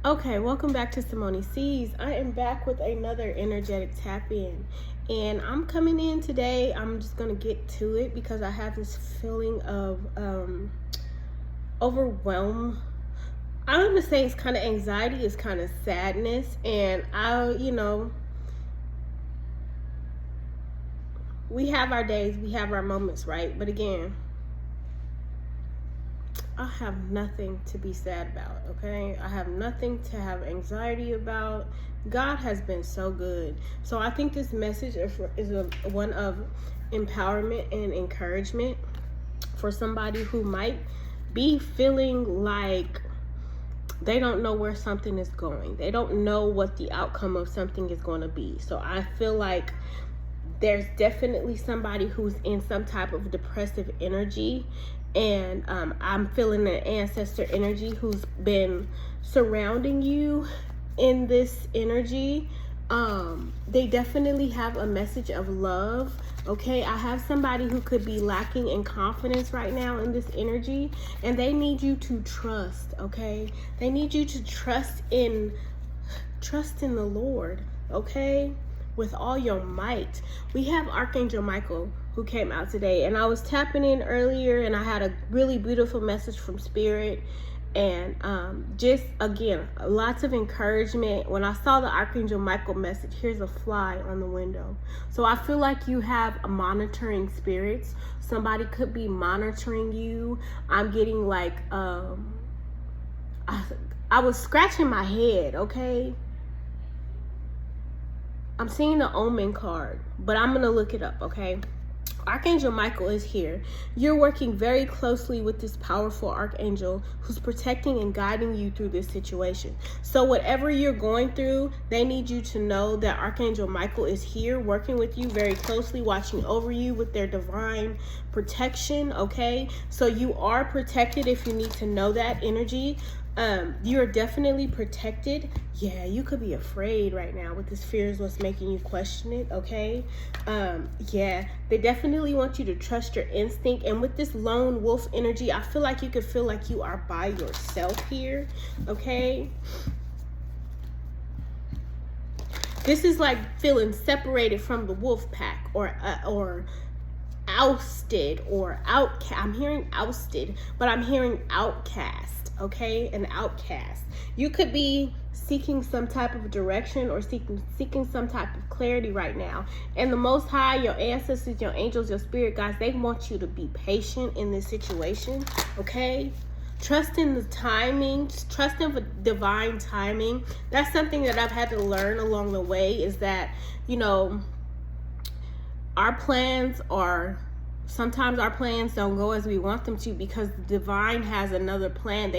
Okay, welcome back to Simone Sees. I am back with another energetic tap in. And I'm coming in today. I'm just going to get to it because I have this feeling of overwhelm. I'm going to say it's kind of anxiety, it's kind of sadness. And we have our days, we have our moments, right? But again, I have nothing to be sad about, okay? I have nothing to have anxiety about. God has been so good. So I think this message is one of empowerment and encouragement for somebody who might be feeling like they don't know where something is going. They don't know what the outcome of something is going to be. So I feel like there's definitely somebody who's in some type of depressive energy, and I'm feeling an ancestor energy who's been surrounding you in this energy. They definitely have a message of love. Okay, I have somebody who could be lacking in confidence right now in this energy, and they need you to trust. Okay, they need you to trust in the Lord. Okay, with all your might. We have Archangel Michael who came out today, and I was tapping in earlier and I had a really beautiful message from Spirit, and just again lots of encouragement. When I saw the Archangel Michael message, here's a fly on the window, so I feel like you have a monitoring spirits. Somebody could be monitoring you. I'm getting like I was scratching my head. Okay, I'm seeing the Omen card, but I'm going to look it up, okay? Archangel Michael is here. You're working very closely with this powerful archangel who's protecting and guiding you through this situation. So whatever you're going through, they need you to know that Archangel Michael is here working with you very closely, watching over you with their divine protection, okay? So you are protected if you need to know that energy. You're definitely protected. Yeah, you could be afraid right now with this fear is what's making you question it, okay? Yeah, they definitely want you to trust your instinct. And with this lone wolf energy, I feel like you could feel like you are by yourself here, okay? This is like feeling separated from the wolf pack, or ousted, or outcast. I'm hearing ousted, but I'm hearing outcast. Okay, an outcast. You could be seeking some type of direction or seeking some type of clarity right now. And the Most High, your ancestors, your angels, your spirit guides, they want you to be patient in this situation. Okay, trust in the timing, trust in divine timing. That's something that I've had to learn along the way, is that, you know, sometimes our plans don't go as we want them to, because the divine has another plan.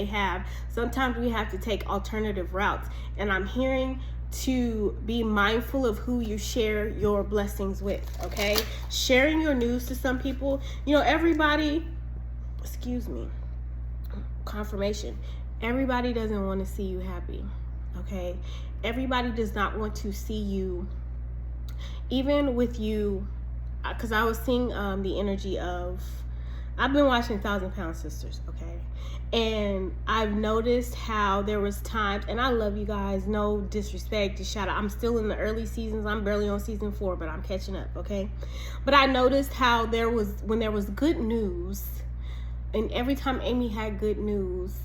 Sometimes we have to take alternative routes. And I'm hearing to be mindful of who you share your blessings with, okay? Sharing your news to some people, everybody, confirmation. Everybody doesn't want to see you happy, okay? Everybody does not want to see you, even with you, because I was seeing the energy of, I've been watching 1,000 Pound Sisters, okay? And I've noticed how there was times, and I love you guys, no disrespect, just shout out. I'm still in the early seasons. I'm barely on season 4, but I'm catching up, okay? But I noticed how when there was good news, and every time Amy had good news,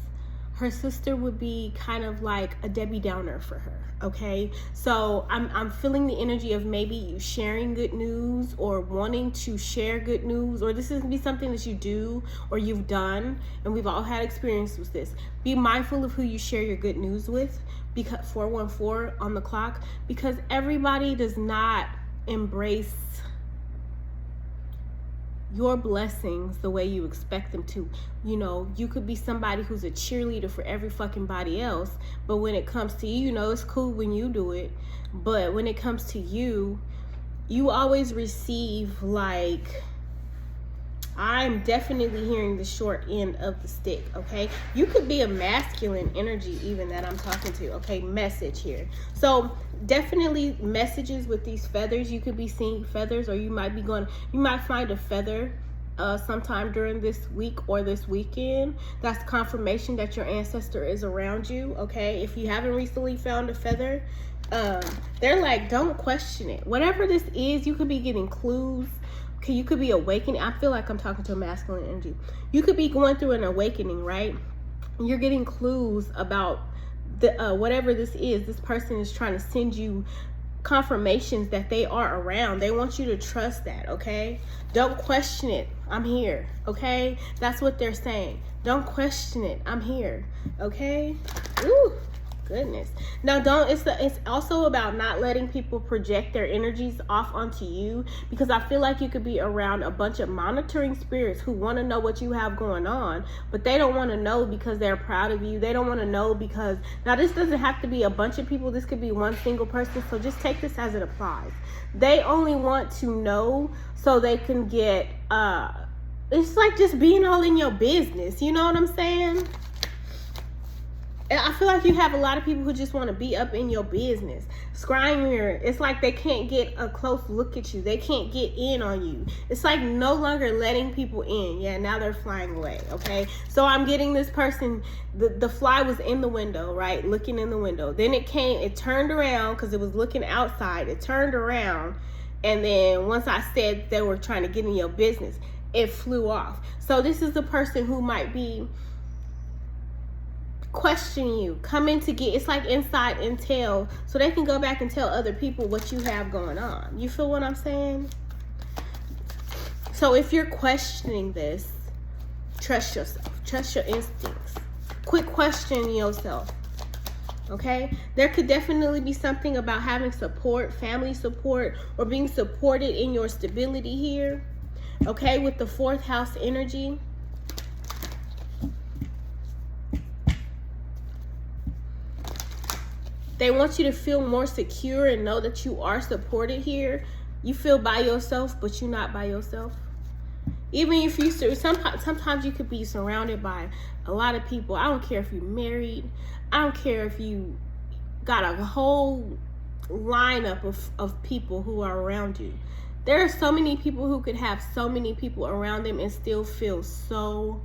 her sister would be kind of like a Debbie Downer for her, okay? So I'm feeling the energy of maybe you sharing good news, or wanting to share good news, or this is gonna be something that you do or you've done, and we've all had experience with this. Be mindful of who you share your good news with, because 414 on the clock, because everybody does not embrace your blessings the way you expect them to. You could be somebody who's a cheerleader for every fucking body else, but when it comes to you, it's cool when you do it, but when it comes to you, you always receive, like, I'm definitely hearing the short end of the stick, okay? You could be a masculine energy even that I'm talking to, okay? Message here. So definitely messages with these feathers. You could be seeing feathers, or you might find a feather sometime during this week or this weekend. That's confirmation that your ancestor is around you, okay? If you haven't recently found a feather, they're like, don't question it. Whatever this is, you could be getting clues. Okay, you could be awakening. I feel like I'm talking to a masculine energy. You could be going through an awakening, right? You're getting clues about the whatever this is. This person is trying to send you confirmations that they are around. They want you to trust that, okay? Don't question it. I'm here, okay? That's what they're saying. Don't question it. I'm here, okay? Ooh, goodness. Now, it's also about not letting people project their energies off onto you, because I feel like you could be around a bunch of monitoring spirits who want to know what you have going on, but they don't want to know because they're proud of you. They don't want to know because, now this doesn't have to be a bunch of people. This could be one single person. So just take this as it applies. They only want to know so they can get, it's like just being all in your business. You know what I'm saying? I feel like you have a lot of people who just want to be up in your business. Scrying mirror, it's like they can't get a close look at you. They can't get in on you. It's like no longer letting people in. Yeah, now they're flying away, okay? So I'm getting this person, the fly was in the window, right? Looking in the window. Then it turned around because it was looking outside. It turned around, and then once I said they were trying to get in your business, it flew off. So this is the person who might be question you, come in to get, it's like inside intel, so they can go back and tell other people what you have going on. You feel what I'm saying? So if you're questioning this, trust yourself, trust your instincts, quit questioning yourself, okay? There could definitely be something about having support, family support, or being supported in your stability here, okay, with the 4th house energy. They want you to feel more secure and know that you are supported here. You feel by yourself, but you're not by yourself. Even if you, sometimes you could be surrounded by a lot of people. I don't care if you're married. I don't care if you got a whole lineup of people who are around you. There are so many people who could have so many people around them and still feel so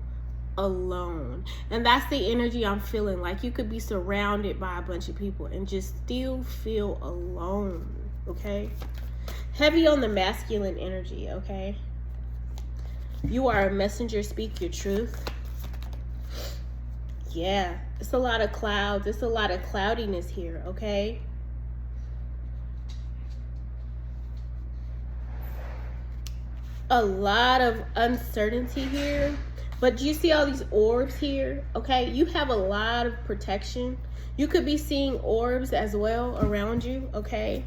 alone. And that's the energy I'm feeling. Like you could be surrounded by a bunch of people and just still feel alone, okay? Heavy on the masculine energy, okay? You are a messenger, speak your truth. Yeah, it's a lot of clouds. It's a lot of cloudiness here, okay? A lot of uncertainty here. But do you see all these orbs here? Okay, you have a lot of protection. You could be seeing orbs as well around you, okay?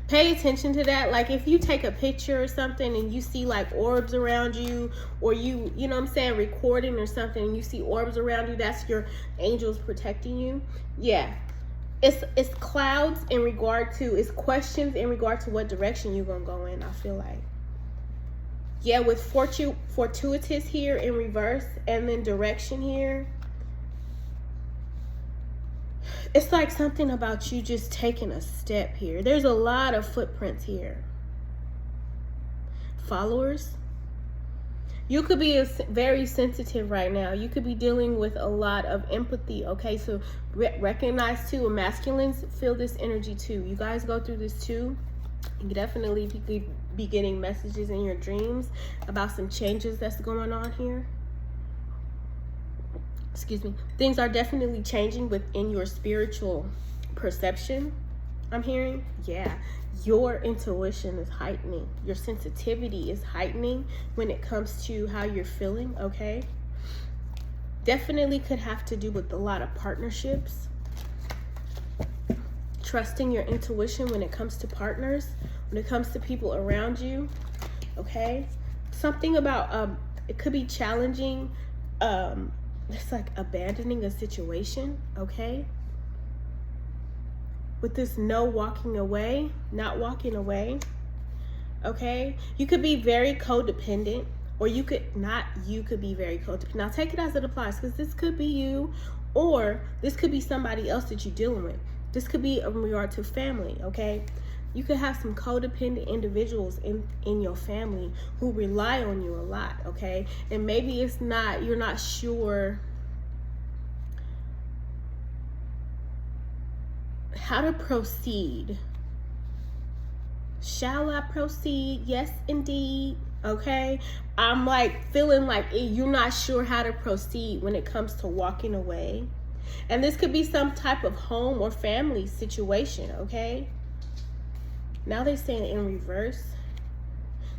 Pay attention to that. Like if you take a picture or something and you see like orbs around you, or you know what I'm saying, recording or something and you see orbs around you, that's your angels protecting you. Yeah, it's clouds in regard to, it's questions in regard to what direction you're gonna go in, I feel like. Yeah, with fortuitous here in reverse and then direction here. It's like something about you just taking a step here. There's a lot of footprints here. Followers. You could be very sensitive right now. You could be dealing with a lot of empathy, okay? So recognize too, masculines feel this energy too. You guys go through this too. You definitely be getting messages in your dreams about some changes that's going on here. Excuse me. Things are definitely changing within your spiritual perception, I'm hearing. Yeah, your intuition is heightening. Your sensitivity is heightening when it comes to how you're feeling, okay? Definitely could have to do with a lot of partnerships. Trusting your intuition when it comes to partners, when it comes to people around you, okay? Something about, it could be challenging, it's like abandoning a situation, okay? With this no walking away, not walking away, okay? You could be very codependent, or you could be very codependent. Now take it as it applies, because this could be you, or this could be somebody else that you're dealing with. This could be in regard to family, okay? You could have some codependent individuals in your family who rely on you a lot, okay? And maybe you're not sure how to proceed. Shall I proceed? Yes, indeed. Okay. I'm like feeling like you're not sure how to proceed when it comes to walking away. And this could be some type of home or family situation, okay? Now they're saying in reverse.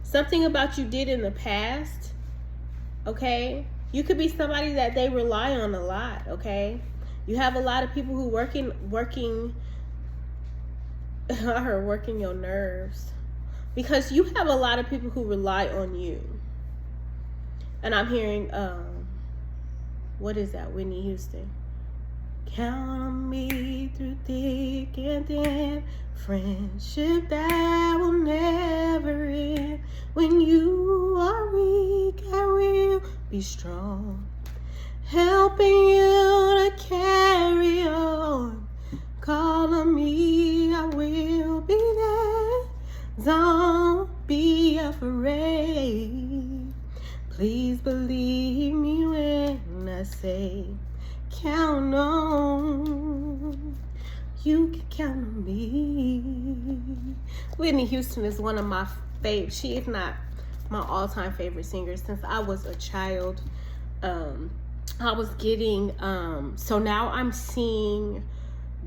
Something about you did in the past, okay? You could be somebody that they rely on a lot, okay? You have a lot of people who working I heard working your nerves. Because you have a lot of people who rely on you. And I'm hearing, what is that? Whitney Houston. Count on me through thick and thin. Friendship that will never end. When you are weak, I will be strong. Helping you to carry on. Call on me, I will be there. Don't be afraid. Please believe me when I say, count on. You can count on me. Whitney Houston is one of my favorites. She is not my all-time favorite singer since I was a child. I was getting, so now I'm seeing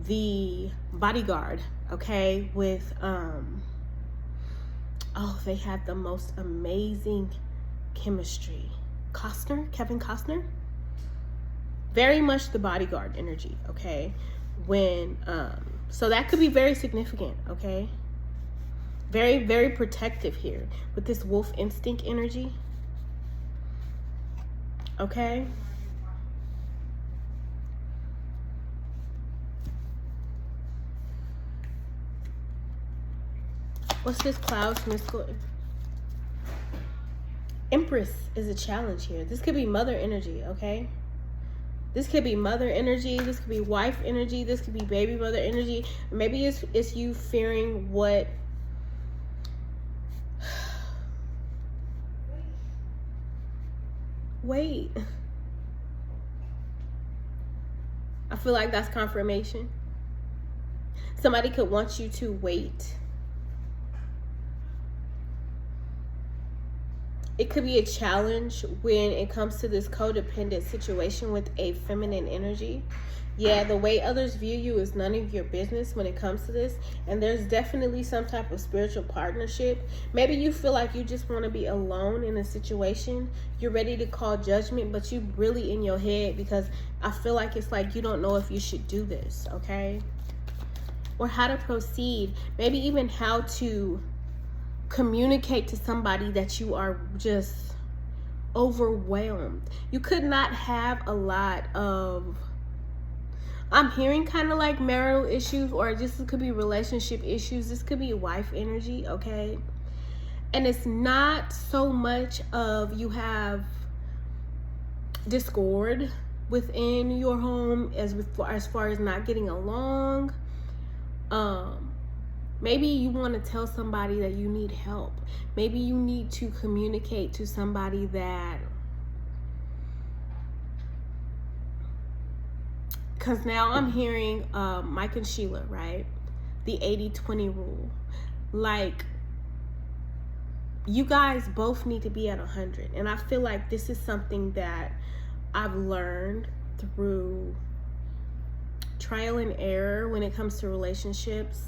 The Bodyguard, okay, with, they had the most amazing chemistry. Kevin Costner? Very much The Bodyguard energy, okay? When, so that could be very significant, okay? Very, very protective here with this wolf instinct energy, okay? What's this clouds mystical? Empress is a challenge here. This could be mother energy, okay? This could be mother energy. This could be wife energy. This could be baby mother energy. Maybe it's you fearing what... Wait. I feel like that's confirmation. Somebody could want you to wait. It could be a challenge when it comes to this codependent situation with a feminine energy. Yeah, the way others view you is none of your business when it comes to this. And there's definitely some type of spiritual partnership. Maybe you feel like you just want to be alone in a situation. You're ready to call judgment, but you really in your head because I feel like it's like you don't know if you should do this, okay? Or how to proceed. Maybe even how to communicate to somebody that you are just overwhelmed. You could not have a lot of, I'm hearing kind of like marital issues, or this could be relationship issues. This could be wife energy, okay? And it's not so much of you have discord within your home as far as not getting along. Maybe you want to tell somebody that you need help. Maybe you need to communicate to somebody that, because now I'm hearing Mike and Sheila, right? The 80-20 rule. Like, you guys both need to be at 100. And I feel like this is something that I've learned through trial and error when it comes to relationships.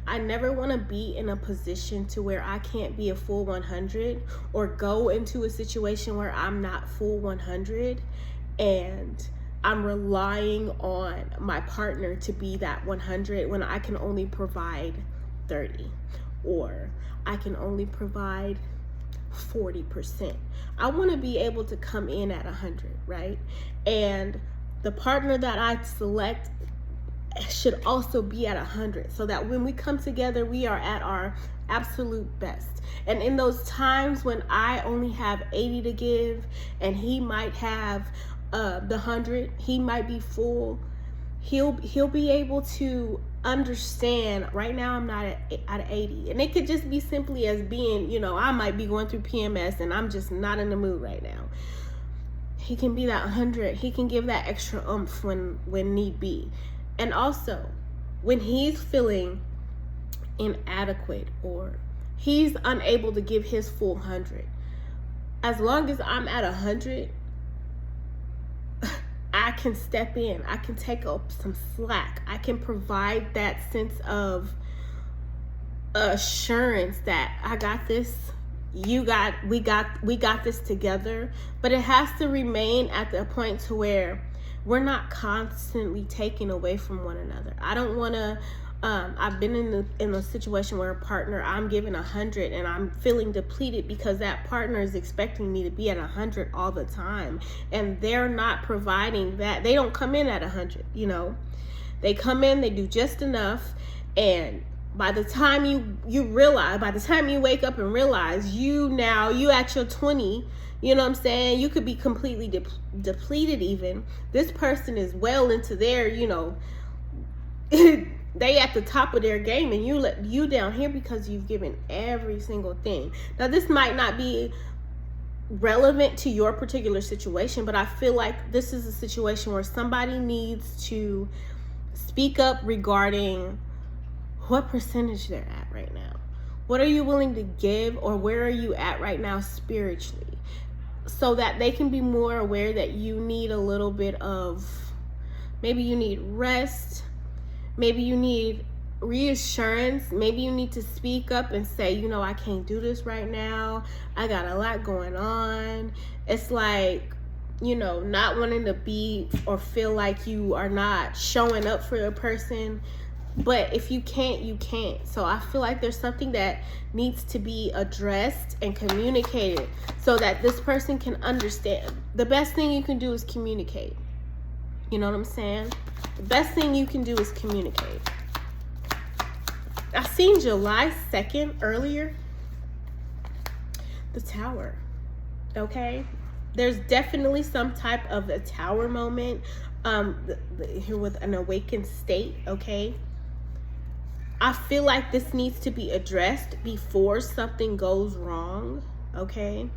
I never want to be in a position to where I can't be a full 100 or go into a situation where I'm not full 100 and I'm relying on my partner to be that 100 when I can only provide 30 or I can only provide 40%. I want to be able to come in at 100, right? And the partner that I select should also be at 100 so that when we come together, we are at our absolute best. And in those times when I only have 80 to give and he might have the 100, he might be full, he'll be able to understand. Right now I'm not at 80, and it could just be simply as being, you know, I might be going through PMS and I'm just not in the mood right now. He can be that 100. He can give that extra oomph when need be. And also, when he's feeling inadequate or he's unable to give his full 100, as long as I'm at 100, I can step in. I can take up some slack. I can provide that sense of assurance that I got this. We got this together. But it has to remain at the point to where we're not constantly taking away from one another. I don't want to. I've been in a situation where a partner, I'm giving 100 and I'm feeling depleted because that partner is expecting me to be at 100 all the time, and they're not providing that. They don't come in at 100. You know, they come in, they do just enough, and by the time you realize, by the time you wake up and realize you at your 20, you know what I'm saying? You could be completely depleted even. This person is well into their, you know, they at the top of their game, and you down here because you've given every single thing. Now, this might not be relevant to your particular situation, but I feel like this is a situation where somebody needs to speak up regarding what percentage they're at right now. What are you willing to give, or where are you at right now spiritually? So that they can be more aware that you need a little bit of, maybe you need rest, maybe you need reassurance, maybe you need to speak up and say, you know, I can't do this right now. I got a lot going on. It's like, you know, not wanting to be or feel like you are not showing up for a person. But if you can't, you can't. So I feel like there's something that needs to be addressed and communicated so that this person can understand. The best thing you can do is communicate. You know what I'm saying? The best thing you can do is communicate. I seen July 2nd earlier. The Tower. Okay? There's definitely some type of a Tower moment here with an awakened state. Okay? I feel like this needs to be addressed before something goes wrong. Okay?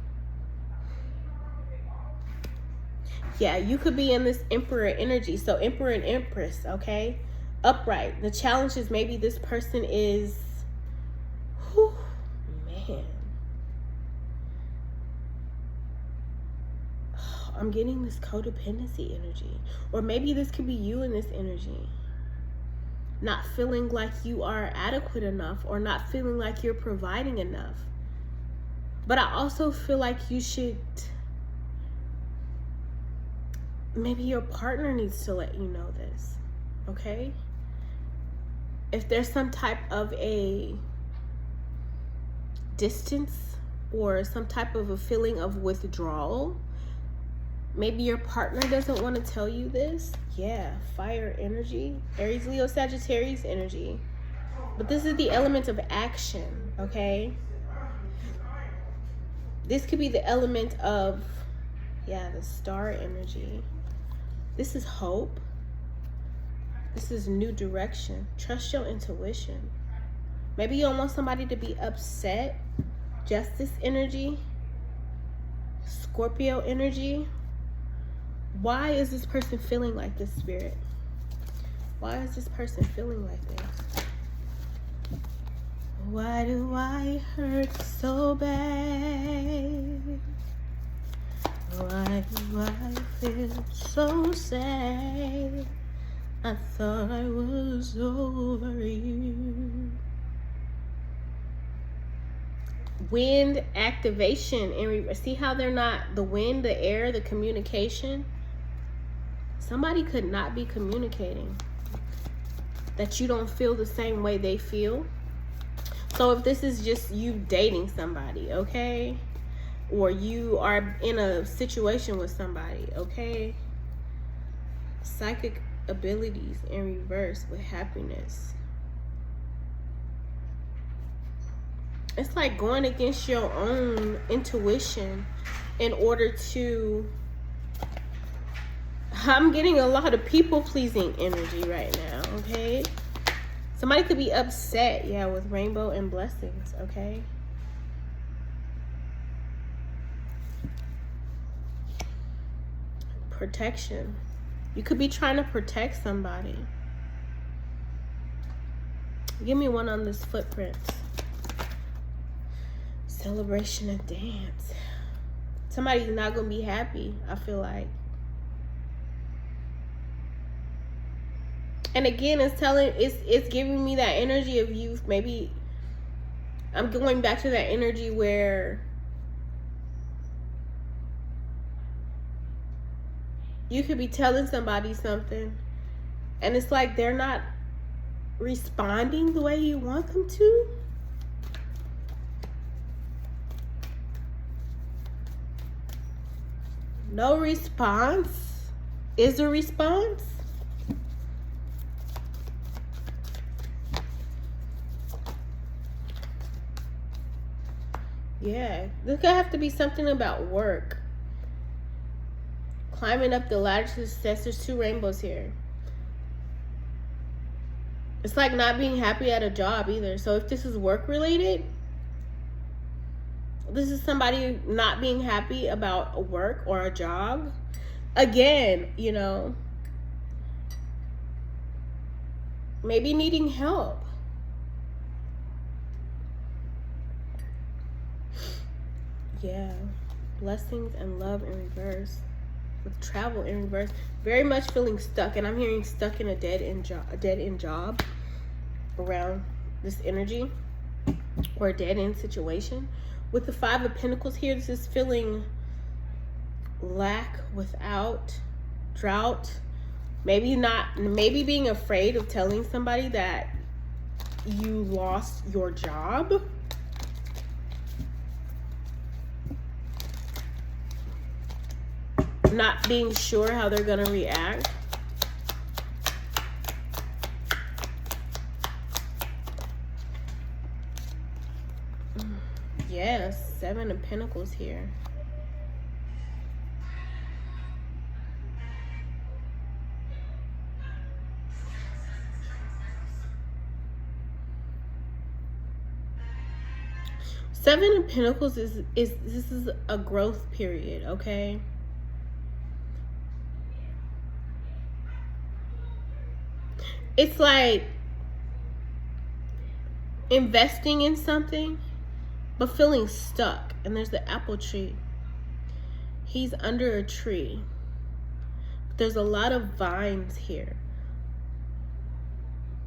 Yeah, you could be in this Emperor energy. So Emperor and Empress, okay? Upright. The challenge is maybe this person is, man. I'm getting this codependency energy. Or maybe this could be you in this energy. Not feeling like you are adequate enough, or not feeling like you're providing enough. But I also feel like you should, maybe your partner needs to let you know this, okay? If there's some type of a distance or some type of a feeling of withdrawal, maybe your partner doesn't want to tell you this. Yeah, fire energy, Aries, Leo, Sagittarius energy. But this is the element of action, okay? This could be the element of, yeah, the star energy. This is hope. This is new direction. Trust your intuition. Maybe you don't want somebody to be upset. Justice energy. Scorpio energy. Why is this person feeling like this, Spirit? Why is this person feeling like this? Why do I hurt so bad? Why do I feel so sad? I thought I was over you. Wind activation. And see how they're not, the wind, the air, the communication. Somebody could not be communicating that you don't feel the same way they feel. So if this is just you dating somebody, okay? Or you are in a situation with somebody, okay? Psychic abilities in reverse with happiness. It's like going against your own intuition in order to I'm getting a lot of people-pleasing energy right now, okay? Somebody could be upset, yeah, with rainbow and blessings, okay? Protection. You could be trying to protect somebody. Give me one on this footprints. Celebration and dance. Somebody's not going to be happy, I feel like. And again, it's giving me that energy of youth. Maybe I'm going back to that energy where you could be telling somebody something and it's like they're not responding the way you want them to. No response is a response. Yeah, this could have to be something about work. Climbing up the ladder to success. There's 2 rainbows here. It's like not being happy at a job either. So if this is work related, this is somebody not being happy about a work or a job. Again, you know, maybe needing help. Yeah, blessings and love in reverse. With travel in reverse, very much feeling stuck, and I'm hearing stuck in a dead end job around this energy, or a dead end situation. With the 5 of Pentacles here, this is feeling lack, without, drought. Maybe being afraid of telling somebody that you lost your job. Not being sure how they're gonna react. Yes, 7 of Pentacles here. Seven of Pentacles is this is a growth period, okay? It's like investing in something, but feeling stuck. And there's the apple tree. He's under a tree. There's a lot of vines here.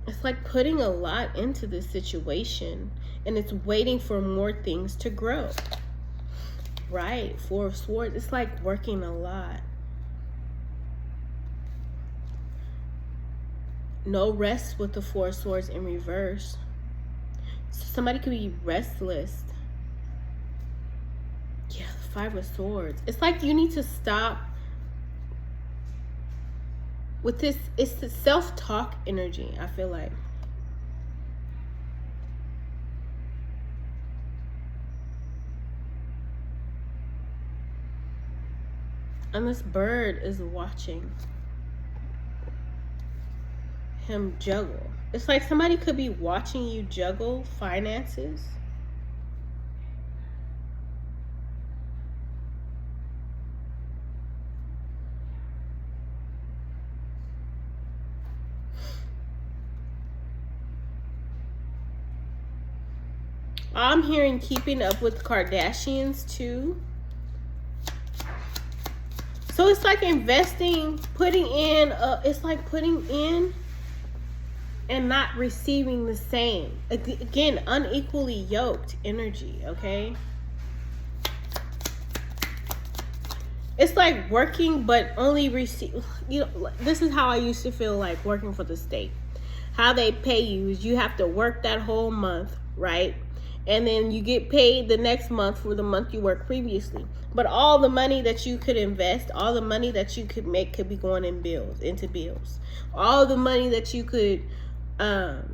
It's like putting a lot into this situation, and it's waiting for more things to grow. Right, 4 of Swords. It's like working a lot. No rest with the 4 of Swords in reverse. So somebody could be restless. Yeah, the 5 of Swords. It's like you need to stop with this. It's the self-talk energy, I feel like. And this bird is watching him juggle. It's like somebody could be watching you juggle finances. I'm hearing keeping up with Kardashians too. So it's like investing, putting in, it's like putting in and not receiving the same. Again, unequally yoked energy, okay? It's like working but only receive. You know, this is how I used to feel like working for the state. How they pay you is you have to work that whole month, right? And then you get paid the next month for the month you worked previously. But all the money that you could invest, all the money that you could make could be going in into bills. All the money that you could have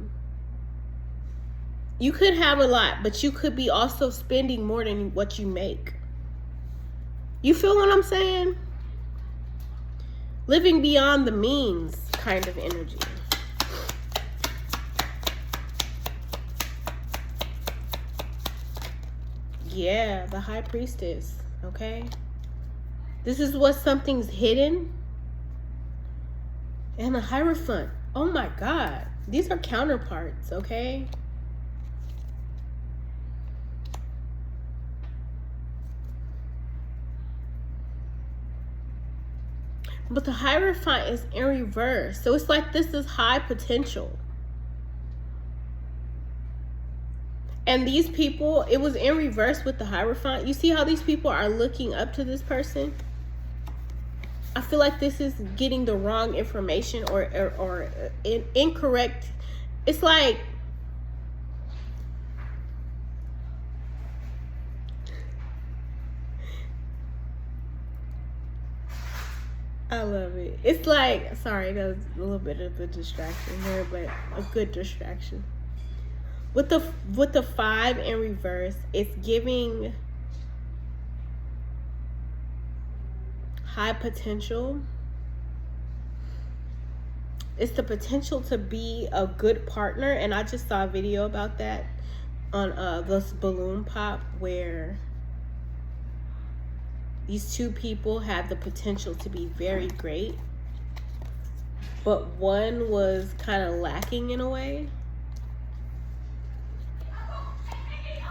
a lot, but you could be also spending more than what you make. You feel what I'm saying? living beyond the means kind of energy. Yeah, the High Priestess, okay? This is what something's hidden. And the Hierophant. Oh my God. These are counterparts, okay? But the Hierophant is in reverse. So it's like this is high potential. And these people, it was in reverse with the Hierophant. You see how these people are looking up to this person? I feel like this is getting the wrong information or incorrect. It's like, I love it. It's like, sorry, that was a little bit of a distraction here, but a good distraction. With the 5 in reverse, it's giving high potential. It's the potential to be a good partner, and I just saw a video about that on this balloon pop where these two people have the potential to be very great, but one was kind of lacking in a way.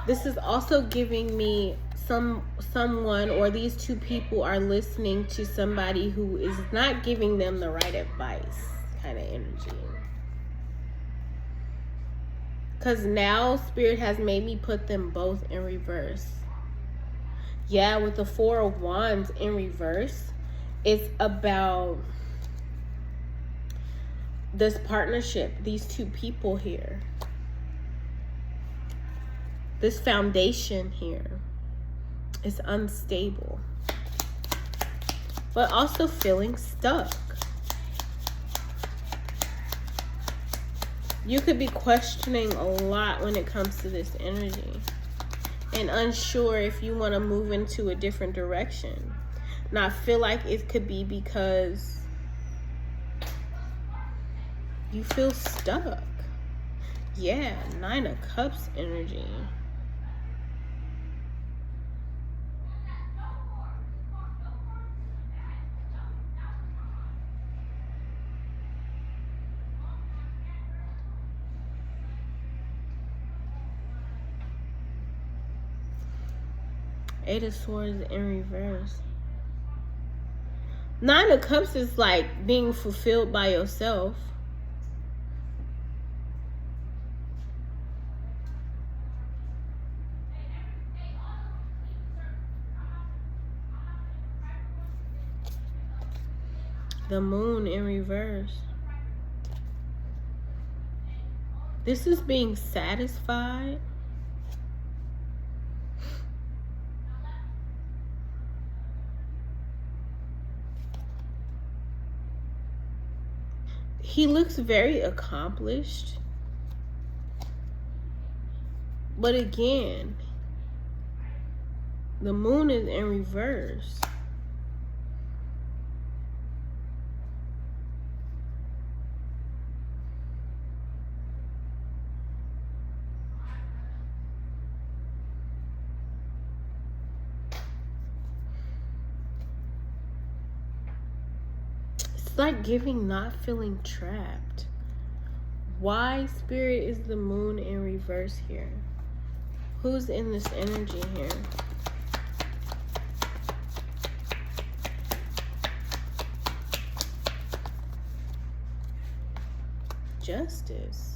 This is also giving me someone, or these two people are listening to somebody who is not giving them the right advice kind of energy. Because now Spirit has made me put them both in reverse. Yeah, with the 4 of Wands in reverse, it's about this partnership, these two people here. This foundation here is unstable, but also feeling stuck. You could be questioning a lot when it comes to this energy and unsure if you want to move into a different direction. And I feel like it could be because you feel stuck. Yeah, 9 of Cups energy. Eight of Swords in reverse. 9 of Cups is like being fulfilled by yourself. The Moon in reverse. This is being satisfied. He looks very accomplished. But again, the Moon is in reverse. It's like giving, not feeling trapped. Why, Spirit, is the Moon in reverse here? Who's in this energy here? Justice.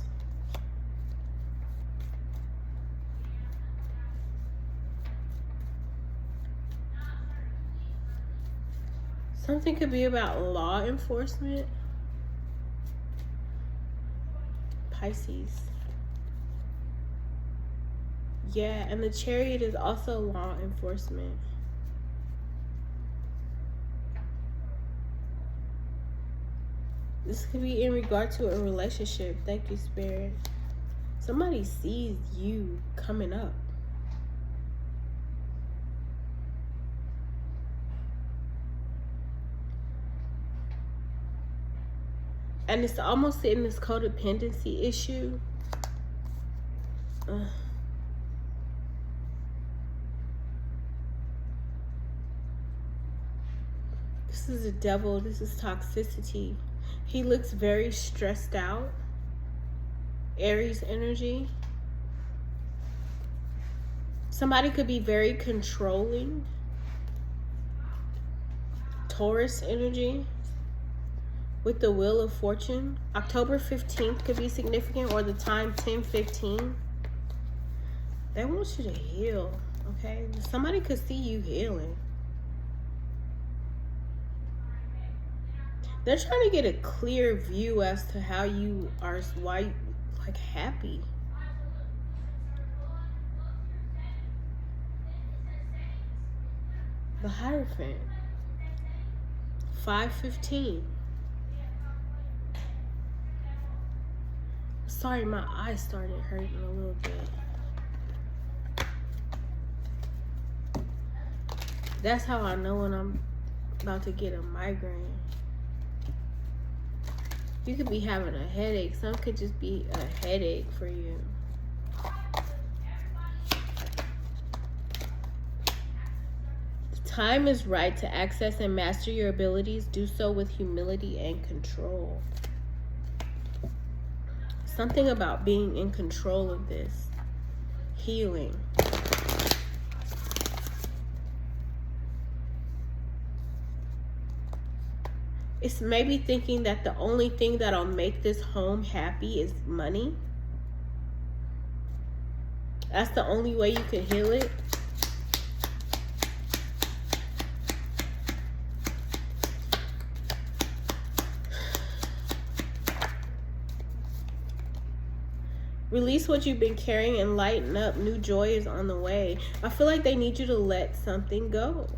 Something could be about law enforcement. Pisces. Yeah, and the Chariot is also law enforcement. This could be in regard to a relationship. Thank you, Spirit. Somebody sees you coming up. And it's almost in this codependency issue. This is a devil. This is toxicity. He looks very stressed out. Aries energy. Somebody could be very controlling. Taurus energy with the Wheel of Fortune. October 15th could be significant, or the time 10:15. They want you to heal, okay? Somebody could see you healing. They're trying to get a clear view as to how you are, why you, like, happy. The Hierophant. 5:15. Sorry, my eyes started hurting a little bit. That's how I know when I'm about to get a migraine. You could be having a headache. Some could just be a headache for you. The time is right to access and master your abilities. Do so with humility and control. Something about being in control of this. Healing. It's maybe thinking that the only thing that'll make this home happy is money. That's the only way you can heal it. Release what you've been carrying and lighten up. New joy is on the way. I feel like they need you to let something go.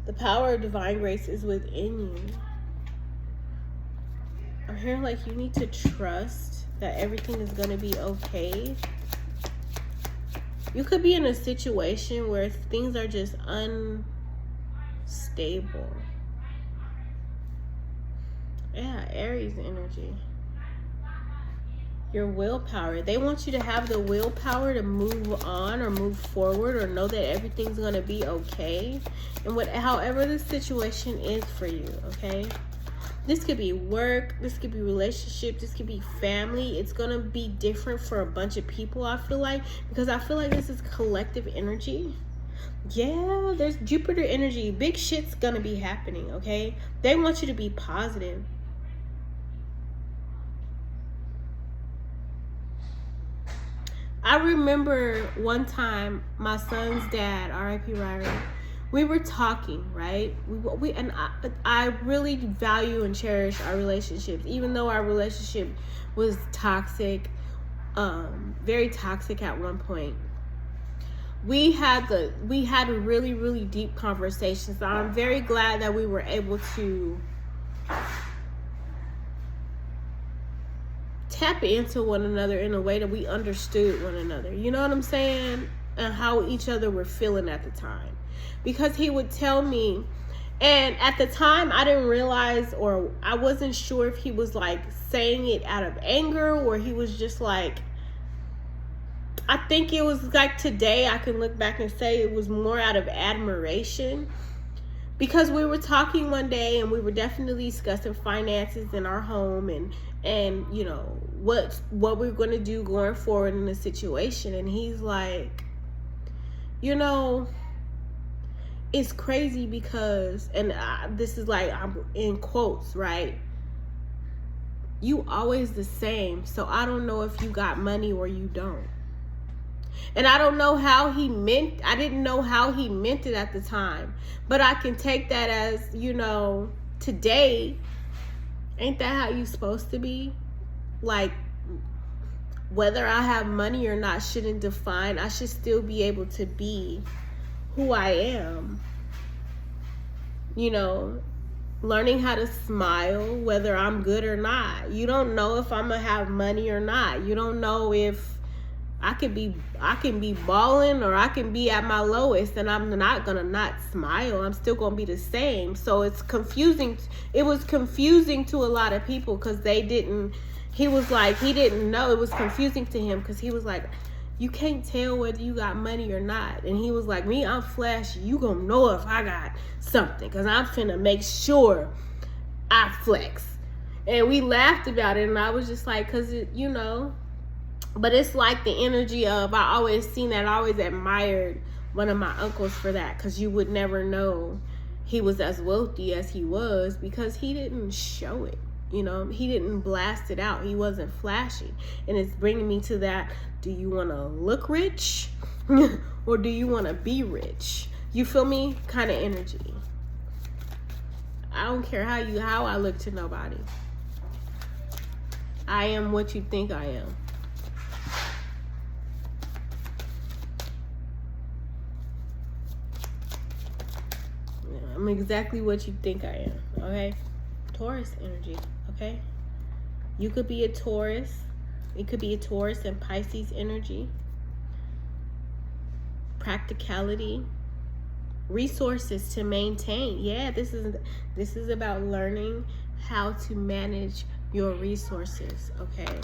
The power of divine grace is within you. I'm hearing like you need to trust that everything is going to be okay. You could be in a situation where things are just unstable. Yeah, Aries energy. Your willpower. They want you to have the willpower to move on or move forward or know that everything's going to be okay. And however the situation is for you, okay? This could be work. This could be relationship. This could be family. It's going to be different for a bunch of people, I feel like. Because I feel like this is collective energy. Yeah, there's Jupiter energy. Big shit's going to be happening, okay? They want you to be positive. I remember one time my son's dad, R.I.P. Ryrie, we were talking, right? I really value and cherish our relationships, even though our relationship was toxic, very toxic at one point. We had really, really deep conversations. So I'm very glad that we were able to tap into one another in a way that we understood one another. You know what I'm saying? And how each other were feeling at the time. Because he would tell me, and at the time I didn't realize, or I wasn't sure if he was like saying it out of anger or he was just like, I think it was like today I can look back and say it was more out of admiration. Because we were talking one day and we were definitely discussing finances in our home and you know what we're going to do going forward in the situation. And he's like, you know, it's crazy because, and this is like, I'm in quotes, right? You always the same, so I don't know if you got money or you don't. And I don't know how he meant, I didn't know how he meant it at the time. But I can take that as, you know, today, ain't that how you supposed to be? Like, whether I have money or not shouldn't define. I should still be able to be who I am. You know, learning how to smile, whether I'm good or not. You don't know if I'm going to have money or not. You don't know if I can be balling, or I can be at my lowest, and I'm not gonna not smile. I'm still gonna be the same. So it's confusing. It was confusing to a lot of people because they didn't. He was like, he didn't know. It was confusing to him because he was like, you can't tell whether you got money or not. And he was like, me, I'm flashy. You gonna know if I got something, because I'm finna make sure I flex. And we laughed about it, and I was just like, because you know. But it's like the energy of, I always seen that. I always admired one of my uncles for that, because you would never know he was as wealthy as he was because he didn't show it. You know, he didn't blast it out. He wasn't flashy. And it's bringing me to that, do you want to look rich or do you want to be rich? You feel me? Kind of energy. I don't care how I look to nobody. I am what you think I am. I'm exactly what you think I am, okay? Taurus energy, okay? You could be a Taurus. It could be a Taurus and Pisces energy. Practicality. Resources to maintain. Yeah, this is about learning how to manage your resources, okay?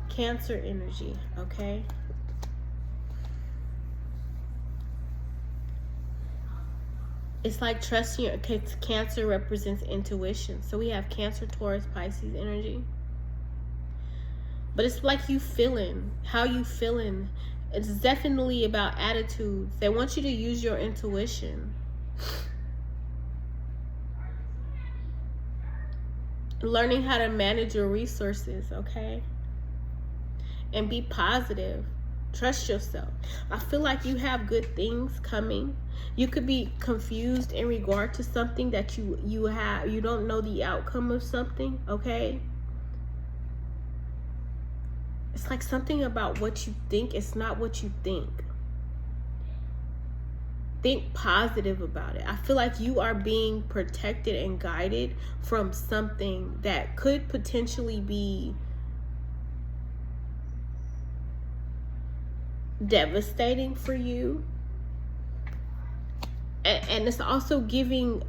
Cancer energy, okay? It's like trusting your, Cancer represents intuition. So we have Cancer, Taurus, Pisces energy. But it's like you feeling, how you feeling. It's definitely about attitudes. They want you to use your intuition. Learning how to manage your resources, okay? And be positive. Trust yourself. I feel like you have good things coming. You could be confused in regard to something that you don't know the outcome of something, okay? It's like something about what you think. It's not what you think. Think positive about it. I feel like you are being protected and guided from something that could potentially be devastating for you. And it's also giving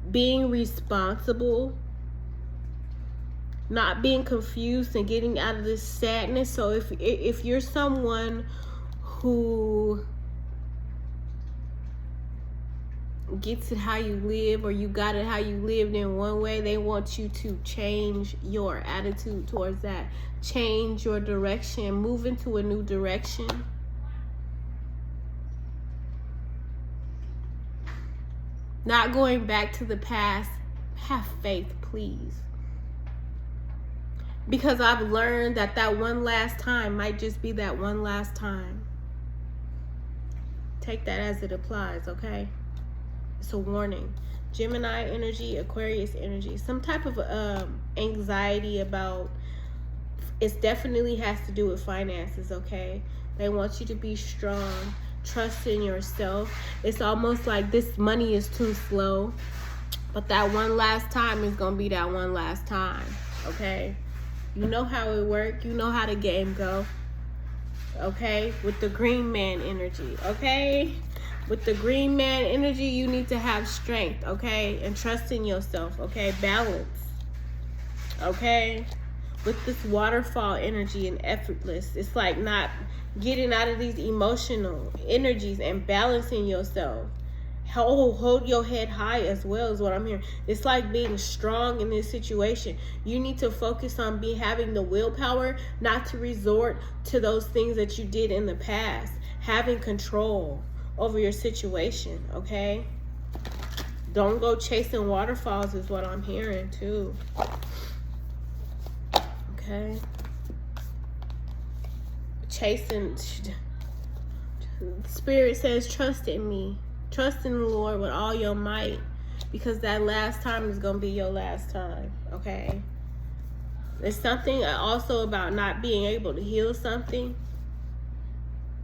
being responsible, not being confused, and getting out of this sadness. So if you're someone who gets it how you live, or you got it how you lived in one way, they want you to change your attitude towards that. Change your direction. Move into a new direction. Not going back to the past. Have faith, please. Because I've learned that one last time might just be that one last time. Take that as it applies, okay? It's a warning. Gemini energy, Aquarius energy. Some type of anxiety about, it definitely has to do with finances, okay? They want you to be strong. Trust in yourself. It's almost like this money is too slow. But that one last time is going to be that one last time, okay? You know how it works. You know how the game go, okay? With the green man energy, okay? With the green man energy, you need to have strength, okay? And trust in yourself, okay? Balance, okay? With this waterfall energy and effortless, it's like not getting out of these emotional energies and balancing yourself. Hold your head high as well is what I'm hearing. It's like being strong in this situation. You need to focus on having the willpower not to resort to those things that you did in the past. Having control over your situation, okay? Don't go chasing waterfalls is what I'm hearing too. Okay? Chasing. Spirit says, trust in me. Trust in the Lord with all your might, because that last time is going to be your last time, okay? There's something also about not being able to heal something,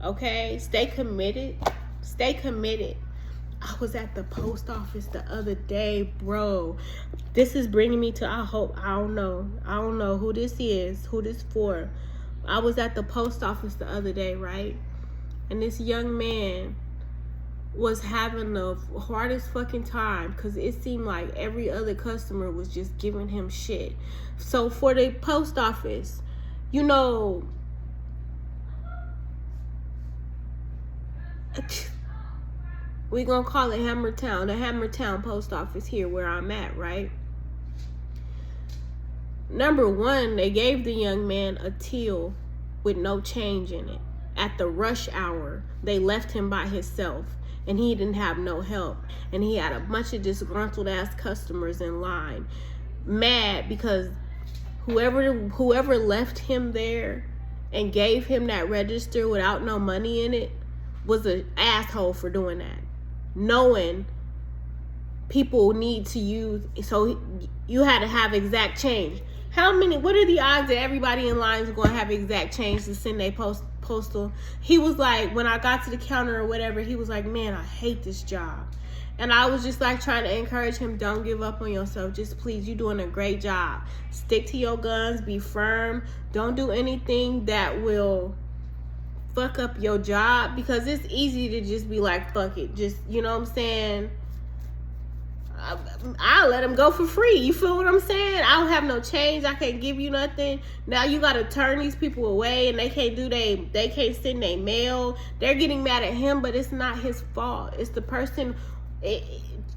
okay? Stay committed. Stay committed. I was at the post office the other day, bro. This is bringing me to, I don't know who this is, who this for. I was at the post office the other day, right? And this young man was having the hardest fucking time because it seemed like every other customer was just giving him shit. So for the post office, you know, we gonna call it Hammertown, the Hammertown post office here where I'm at, right? Number one, they gave the young man a till with no change in it. At the rush hour, they left him by himself, and he didn't have no help. And he had a bunch of disgruntled ass customers in line, mad because whoever left him there and gave him that register without no money in it was an asshole for doing that, knowing people need to use. So you had to have exact change. What are the odds that everybody in line is going to have exact change to send their postal? He was like, when I got to the counter or whatever, he was like, man, I hate this job. And I was just like trying to encourage him, don't give up on yourself. Just please, you're doing a great job. Stick to your guns, be firm. Don't do anything that will fuck up your job, because it's easy to just be like, fuck it. Just, you know what I'm saying? I'll let him go for free. You feel what I'm saying? I don't have no change. I can't give you nothing. Now you got to turn these people away, and they can't send their mail. They're getting mad at him, but it's not his fault. It's the person.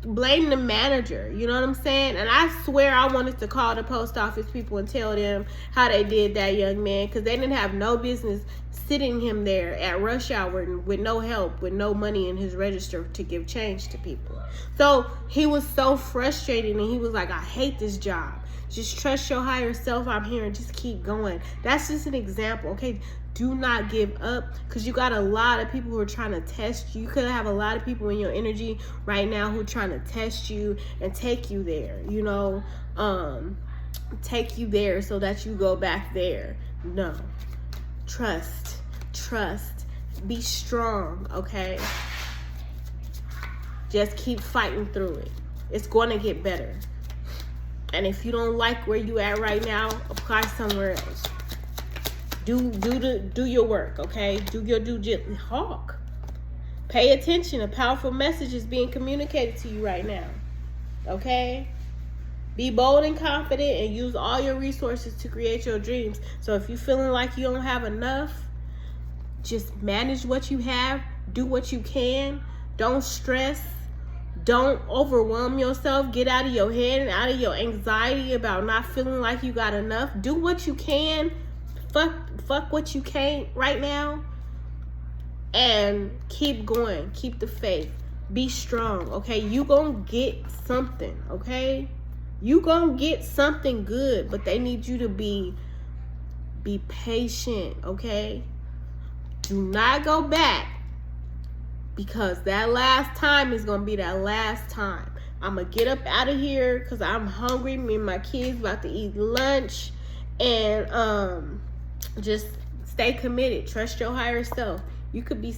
Blame the manager. You know what I'm saying? And I swear I wanted to call the post office people and tell them how they did that young man, because they didn't have no business sitting him there at rush hour with no help, with no money in his register to give change to people. So he was so frustrated, and he was like, I hate this job. Just trust your higher self out here and just keep going. That's just an example, okay? Do not give up, because you got a lot of people who are trying to test you. You could have a lot of people in your energy right now who are trying to test you and take you there, you know, take you there so that you go back there. No. Trust, be strong, okay? Just keep fighting through it. It's going to get better. And if you don't like where you at right now, apply somewhere else. Do your work, okay? Do your due diligence. Hawk. Pay attention. A powerful message is being communicated to you right now, okay? Be bold and confident, and use all your resources to create your dreams. So if you're feeling like you don't have enough, just manage what you have. Do what you can. Don't stress. Don't overwhelm yourself. Get out of your head and out of your anxiety about not feeling like you got enough. Do what you can. Fuck what you can't right now. And keep going. Keep the faith. Be strong, okay? You gonna get something, okay? You gonna get something good, but they need you to be patient, okay? Do not go back, because that last time is gonna be that last time. I'm gonna get up out of here because I'm hungry. Me and my kids about to eat lunch, and just stay committed. Trust your higher self. You could be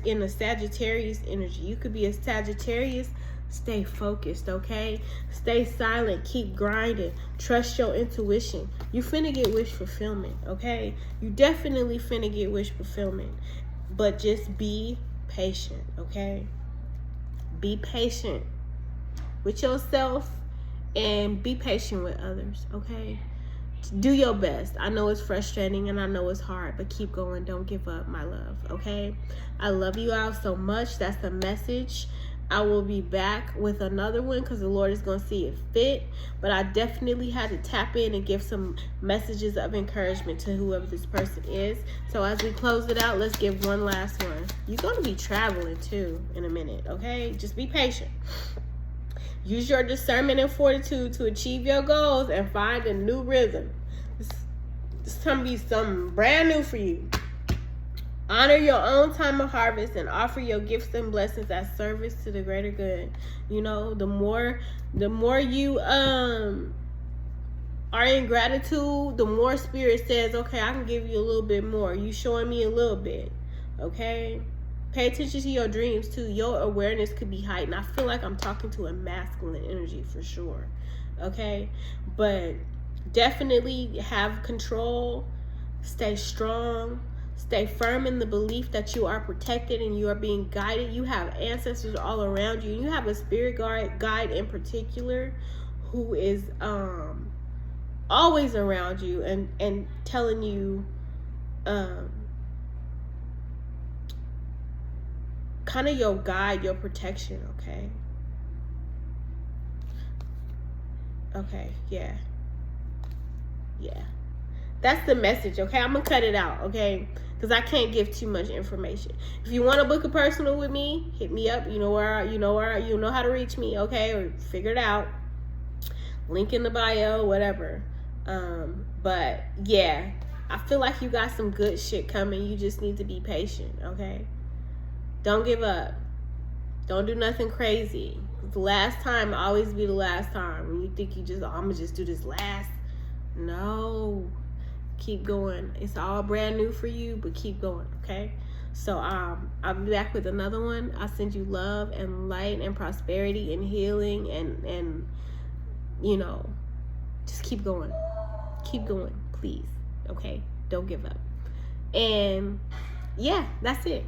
in a Sagittarius energy. You could be a Sagittarius. Stay focused, okay? Stay silent. Keep grinding. Trust your intuition. You finna get wish fulfillment, okay? You definitely finna get wish fulfillment. But just be patient, okay? Be patient with yourself and be patient with others, okay? Do your best. I know it's frustrating and I know it's hard, but keep going. Don't give up, my love, okay? I love you all so much. That's the message. I will be back with another one because the Lord is going to see it fit. But I definitely had to tap in and give some messages of encouragement to whoever this person is. So as we close it out, let's give one last one. You're going to be traveling too in a minute, okay? Just be patient. Use your discernment and fortitude to achieve your goals and find a new rhythm. This is going to be something brand new for you. Honor your own time of harvest and offer your gifts and blessings as service to the greater good. You know, the more you are in gratitude, the more Spirit says, okay, I can give you a little bit more. You showing me a little bit, okay? Pay attention to your dreams too. Your awareness could be heightened. I feel like I'm talking to a masculine energy for sure. okay? But definitely have control, stay strong, stay firm in the belief that you are protected and you are being guided. You have ancestors all around you, and you have a spirit guide in particular who is always around you and telling you kind of your guide, your protection, okay? Okay, yeah. That's the message, okay? I'm gonna cut it out, okay? Because I can't give too much information. If you want to book a personal with me, hit me up. You know how to reach me, okay? Or figure it out. Link in the bio, whatever. But yeah, I feel like you got some good shit coming. You just need to be patient, okay? Don't give up. Don't do nothing crazy. The last time always be the last time. When you think I'm gonna just do this last. No. Keep going. It's all brand new for you, but keep going, okay? So I'll be back with another one. I'll send you love and light and prosperity and healing and just keep going. Keep going, please. Okay? Don't give up. And yeah, that's it.